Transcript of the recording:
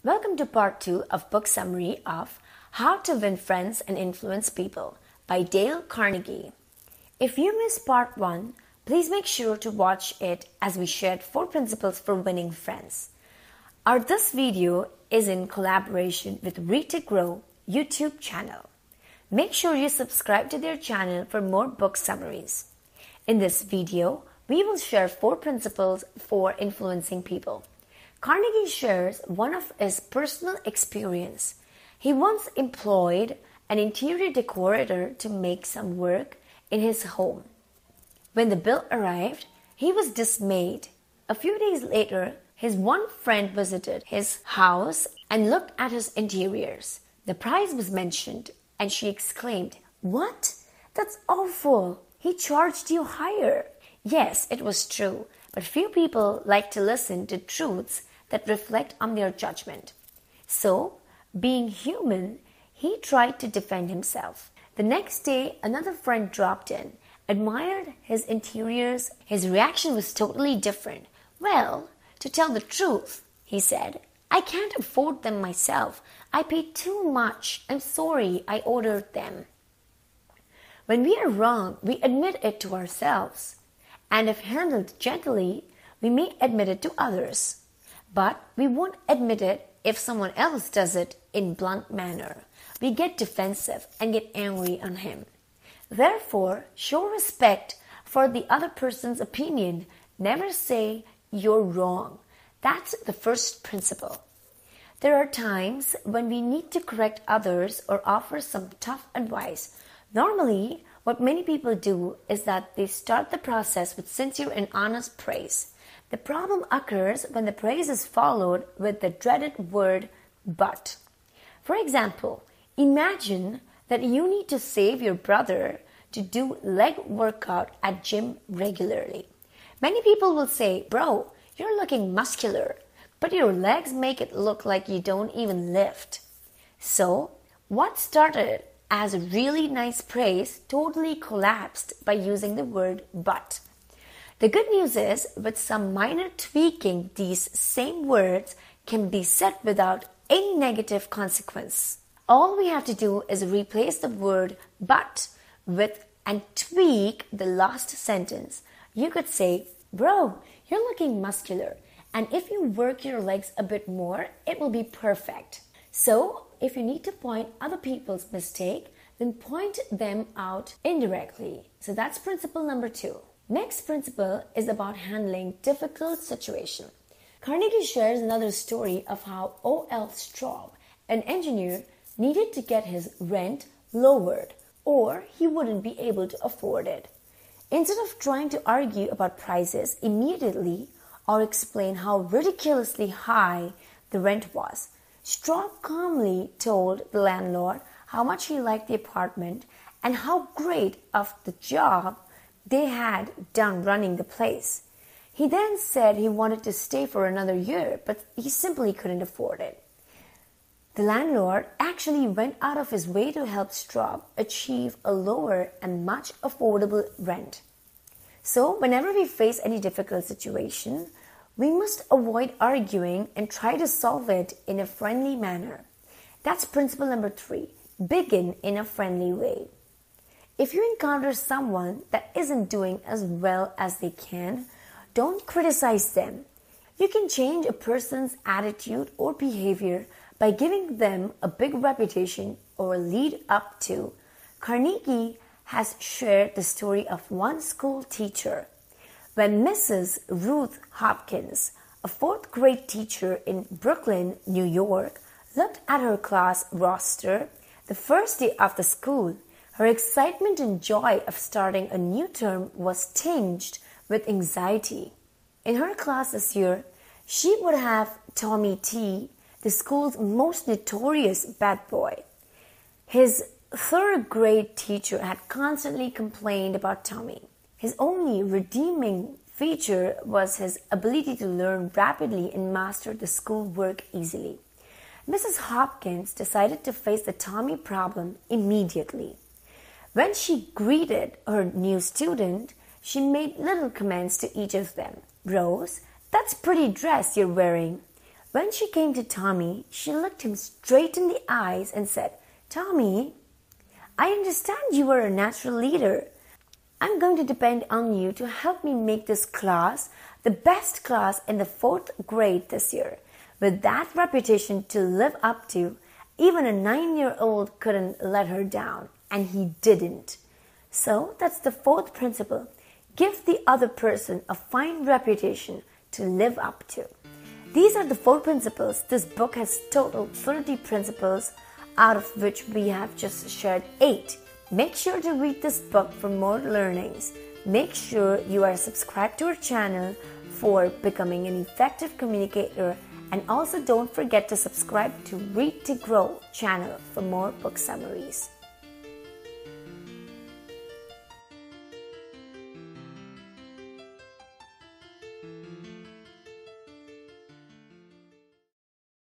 Welcome to part 2 of book summary of How to Win Friends and Influence People by Dale Carnegie. If you missed part 1, please make sure to watch it as we shared 4 principles for winning friends. This video is in collaboration with Read to Grow YouTube channel. Make sure you subscribe to their channel for more book summaries. In this video, we will share 4 principles for influencing people. Carnegie shares one of his personal experience. He once employed an interior decorator to make some work in his home. When the bill arrived, he was dismayed. A few days later, his one friend visited his house and looked at his interiors. The price was mentioned, and she exclaimed, "What? That's awful! He charged you higher." Yes, it was true, but few people like to listen to truths that reflect on their judgment. So, being human, he tried to defend himself. The next day, another friend dropped in, admired his interiors. His reaction was totally different. "Well, to tell the truth," he said, "I can't afford them myself. I paid too much. I'm sorry I ordered them." When we are wrong, we admit it to ourselves. And if handled gently, we may admit it to others. But we won't admit it if someone else does it in blunt manner. We get defensive and get angry on him. Therefore, show respect for the other person's opinion. Never say you're wrong. That's the first principle. There are times when we need to correct others or offer some tough advice. Normally, what many people do is that they start the process with sincere and honest praise. The problem occurs when the praise is followed with the dreaded word "but." For example, imagine that you need to save your brother to do leg workout at gym regularly. Many people will say, "Bro, you're looking muscular, but your legs make it look like you don't even lift." So, what started as a really nice praise totally collapsed by using the word "but." The good news is, with some minor tweaking, these same words can be said without any negative consequence. All we have to do is replace the word "but" with and tweak the last sentence. You could say, "Bro, you're looking muscular, and if you work your legs a bit more, it will be perfect." So, if you need to point other people's mistake, then point them out indirectly. So that's principle number 2. Next principle is about handling difficult situations. Carnegie shares another story of how O.L. Straub, an engineer, needed to get his rent lowered or he wouldn't be able to afford it. Instead of trying to argue about prices immediately or explain how ridiculously high the rent was, Straub calmly told the landlord how much he liked the apartment and how great of the job they had done running the place. He then said he wanted to stay for another year, but he simply couldn't afford it. The landlord actually went out of his way to help Straub achieve a lower and much affordable rent. So, whenever we face any difficult situation, we must avoid arguing and try to solve it in a friendly manner. That's principle number 3. Begin in a friendly way. If you encounter someone that isn't doing as well as they can, don't criticize them. You can change a person's attitude or behavior by giving them a big reputation or lead up to. Carnegie has shared the story of one school teacher. When Mrs. Ruth Hopkins, a 4th grade teacher in Brooklyn, New York, looked at her class roster the first day of the school, her excitement and joy of starting a new term was tinged with anxiety. In her class this year, she would have Tommy T, the school's most notorious bad boy. His 3rd grade teacher had constantly complained about Tommy. His only redeeming feature was his ability to learn rapidly and master the school work easily. Mrs. Hopkins decided to face the Tommy problem immediately. When she greeted her new student, she made little comments to each of them. "Rose, that's pretty dress you're wearing. When she came to Tommy, she looked him straight in the eyes and said, "Tommy, I understand you are a natural leader. I'm going to depend on you to help me make this class the best class in the 4th grade this year. With that reputation to live up to, even a 9-year-old couldn't let her down, and he didn't. So that's the 4th principle. Give the other person a fine reputation to live up to." These are the 4 principles. This book has total 30 principles, out of which we have just shared 8. Make sure to read this book for more learnings. Make sure you are subscribed to our channel for becoming an effective communicator, and also don't forget to subscribe to Read to Grow channel for more book summaries.